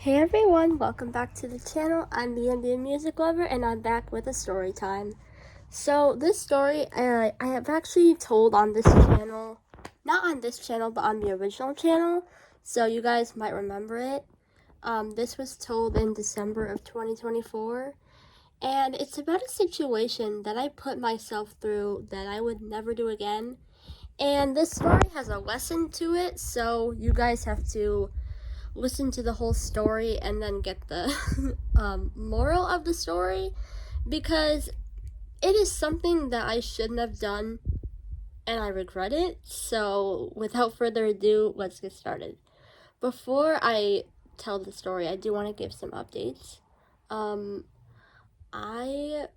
Hey everyone, welcome back to the channel. I'm the Indian music lover and I'm back with a story time. So this story I have actually told on this channel, not on this channel but on the original channel, so you guys might remember it. This was told in December of 2024 and it's about a situation that I put myself through that I would never do again. And this story has a lesson to it, so you guys have to listen to the whole story and then get the moral of the story, because it is something that I shouldn't have done and I regret it. So without further ado, let's get started. Before I tell the story, I do want to give some updates. I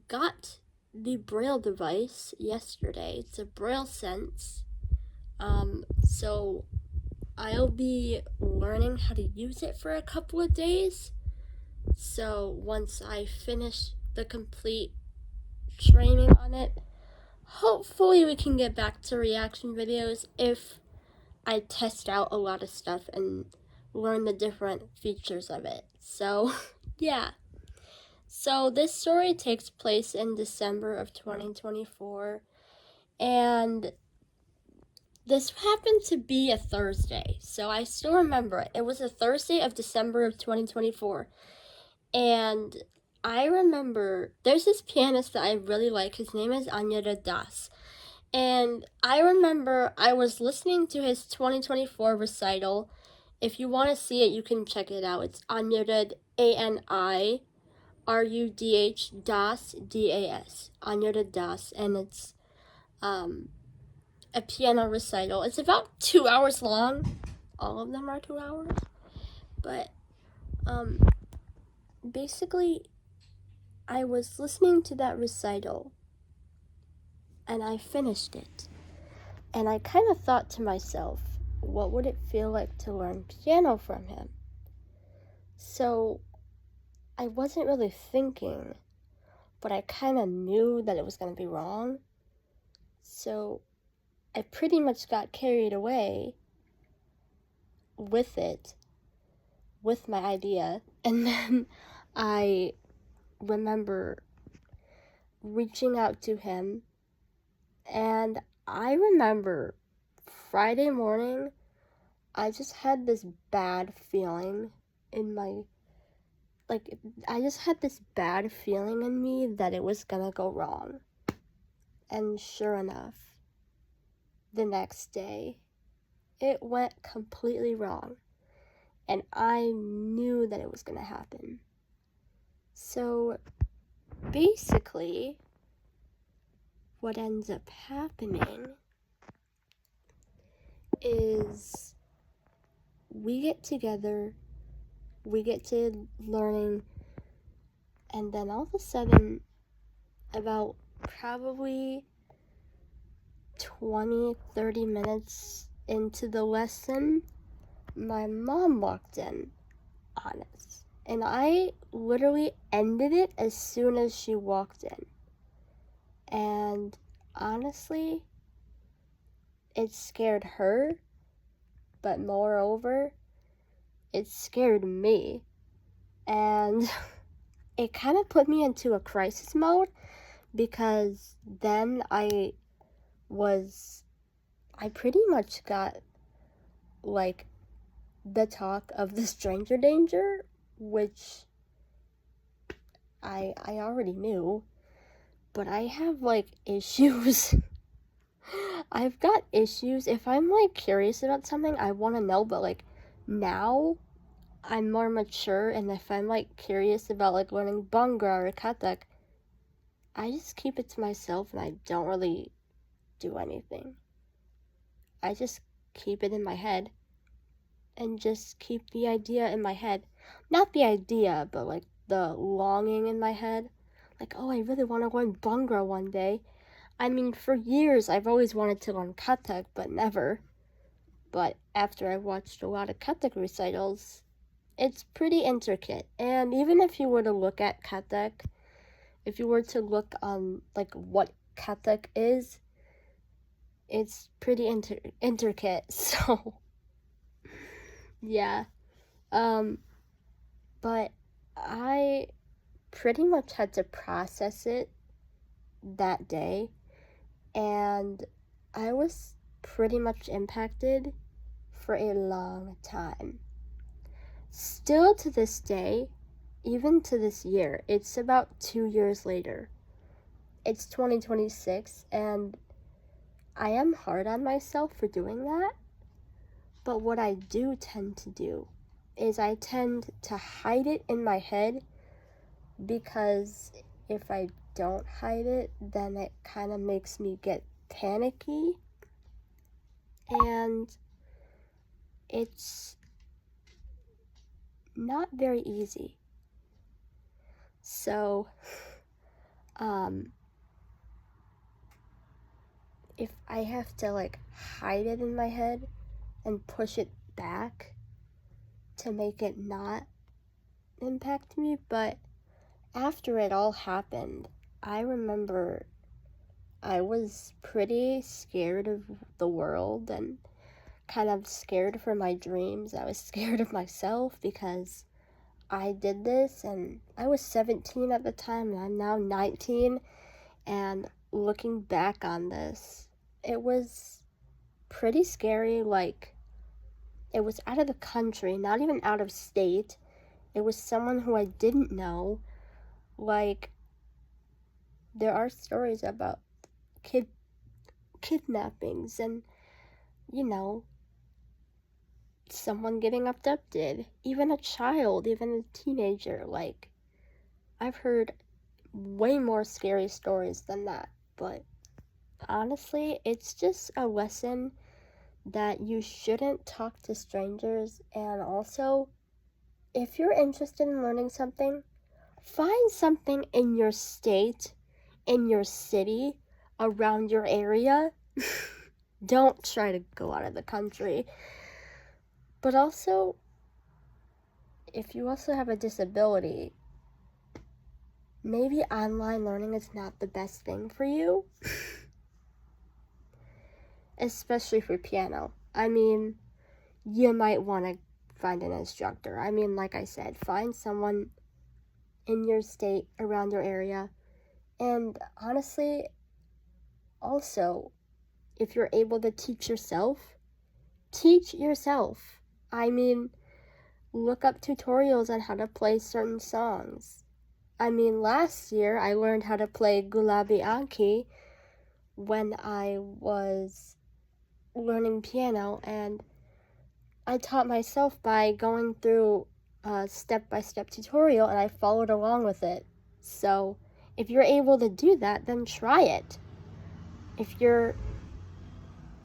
got the Braille device yesterday. It's a Braille Sense. So I'll be learning how to use it for a couple of days. So once I finish the complete training on it, hopefully we can get back to reaction videos if I test out a lot of stuff and learn the different features of it. So yeah. So this story takes place in December of 2024, and this happened to be a Thursday, so I still remember it. It was a Thursday of December of 2024, and I remember there's this pianist that I really like. His name is anirudh, and I remember I was listening to his 2024 recital. If you want to see it, you can check it out. It's anirudh, ANIRUDH DAS, anirudh Das, and it's a piano recital. It's about 2 hours long. All of them are 2 hours. But basically, I was listening to that recital and I finished it. And I kind of thought to myself, what would it feel like to learn piano from him? So I wasn't really thinking, but I kind of knew that it was going to be wrong. So I pretty much got carried away with it, with my idea, and then I remember reaching out to him, and I remember Friday morning, I just had this bad feeling in my, I just had this bad feeling in me that it was gonna go wrong. And sure enough, the next day, it went completely wrong. And I knew that it was gonna happen. So basically, what ends up happening is we get together, we get to learning, and then all of a sudden, about probably 20-30 minutes into the lesson, my mom walked in on us, and I literally ended it as soon as she walked in. And honestly, it scared her, but moreover, it scared me. And it kind of put me into a crisis mode, because then I pretty much got like the talk of the stranger danger, which I already knew, but I have like issues. I've got issues. If I'm like curious about something, I want to know, but like now I'm more mature, and if I'm like curious about like learning Bhangra or Kathak, I just keep it to myself and I don't really do anything. I just keep it in my head and just keep the idea in my head. Not the idea, but like the longing in my head. Like, oh, I really want to learn Bhangra one day. I mean, for years I've always wanted to learn Kathak, but never. But after I watched a lot of Kathak recitals, it's pretty intricate. And even if you were to look at Kathak, if you were to look on like what Kathak is, it's pretty intricate. So yeah, But I pretty much had to process it that day, and I was pretty much impacted for a long time. Still to this day, even to this year, it's about 2 years later. It's 2026, and I am hard on myself for doing that. But what I do tend to do is I tend to hide it in my head, because if I don't hide it, then it kind of makes me get panicky, and it's not very easy. So, if I have to like hide it in my head and push it back to make it not impact me, but after it all happened, I remember I was pretty scared of the world and kind of scared for my dreams. I was scared of myself because I did this, and I was 17 at the time, and I'm now 19, and looking back on this, it was pretty scary. Like, it was out of the country, not even out of state. It was someone who I didn't know. Like, there are stories about kidnappings and, you know, someone getting abducted, even a child, even a teenager. Like, I've heard way more scary stories than that, but honestly, it's just a lesson that you shouldn't talk to strangers. And also, if you're interested in learning something, find something in your state, in your city, around your area. Don't try to go out of the country. But also, if you also have a disability, maybe online learning is not the best thing for you. Especially for piano. I mean, you might want to find an instructor. I mean, like I said, find someone in your state, around your area. And honestly, also, if you're able to teach yourself, teach yourself. I mean, look up tutorials on how to play certain songs. I mean, last year I learned how to play Gulabi Anki when I was learning piano, and I taught myself by going through a step-by-step tutorial, and I followed along with it. So if you're able to do that, then try it. If you're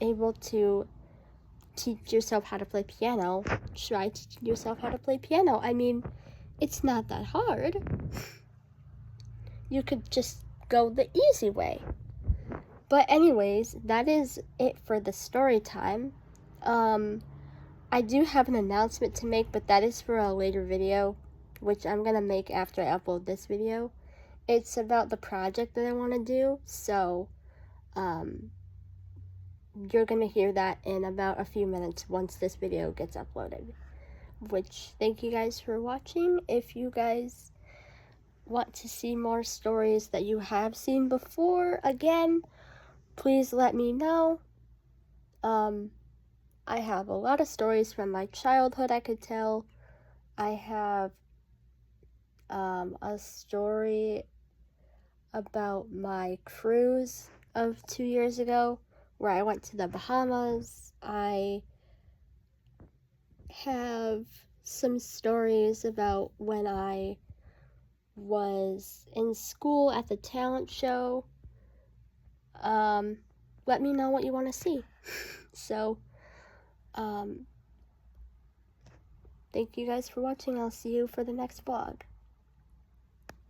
able to teach yourself how to play piano, try teaching yourself how to play piano. I mean, it's not that hard. You could just go the easy way. But anyways, that is it for the story time. I do have an announcement to make, but that is for a later video, which I'm gonna make after I upload this video. It's about the project that I want to do, so you're gonna hear that in about a few minutes once this video gets uploaded. Which, thank you guys for watching. If you guys want to see more stories that you have seen before, again, please let me know. I have a lot of stories from my childhood I could tell. I have a story about my cruise of 2 years ago where I went to the Bahamas. I have some stories about when I was in school at the talent show. Let me know what you want to see. So, thank you guys for watching. I'll see you for the next vlog.